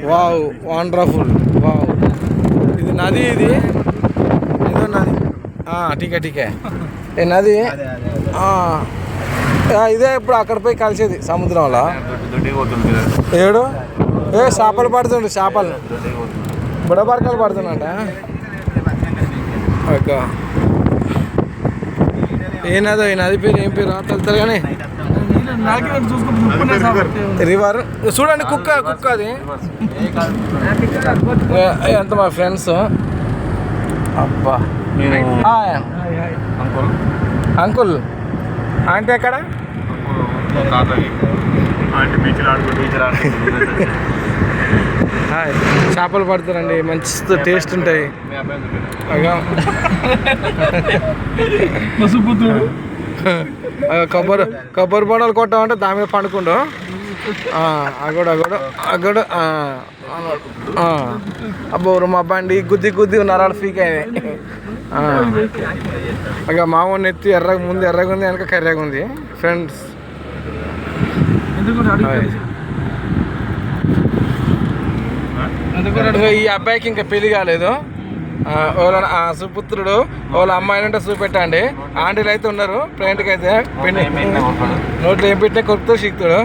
Wow wonderful wow. ఇది నది, ఇది ఏదో నది. టీకే టీకే ఏ నది. ఇదే ఇప్పుడు అక్కడ పోయి కలిసేది సముద్రంలో. ఏడు చేపలు పడుతుండు, చేపలు బుడబరకలు పడుతుందంట. ఓకే ఏ నదో, ఈ నది పేరు ఏం పేరు తెలుస్తారు కానీ రివర్. చూడండి కుక్క, కుక్క అది ఎంత మా ఫ్రెండ్స్. అబ్బా అంకుల్ ఆంటీ ఎక్కడ? చేపలు పడతారండి, మంచి టేస్ట్ ఉంటాయి. కొబ్బరి బొండాలు కొట్టామంటే దాని మీద పండుకుండు. అగోడు అగోడు అగోడు. అబ్బో మా బండి గుద్ది గుద్ది నరాలు ఫీక్ అయినాయి. ఇక మామూలు ఎత్తి ఎర్రగా ముందు ఎర్రగా ఉంది, వెనక కర్రగా ఉంది ఫ్రెండ్స్. ఈ అబ్బాయికి ఇంకా పెళ్లి కాలేదు. వాళ్ళ సుపుత్రుడు వాళ్ళ అమ్మాయిలు ఉంటే చూపెట్టండి. ఆంటీలు అయితే ఉన్నారు, ఫ్రెండ్కి అయితే నోట్లో ఏం పెట్టినా కొడుతూ శిక్తుడు.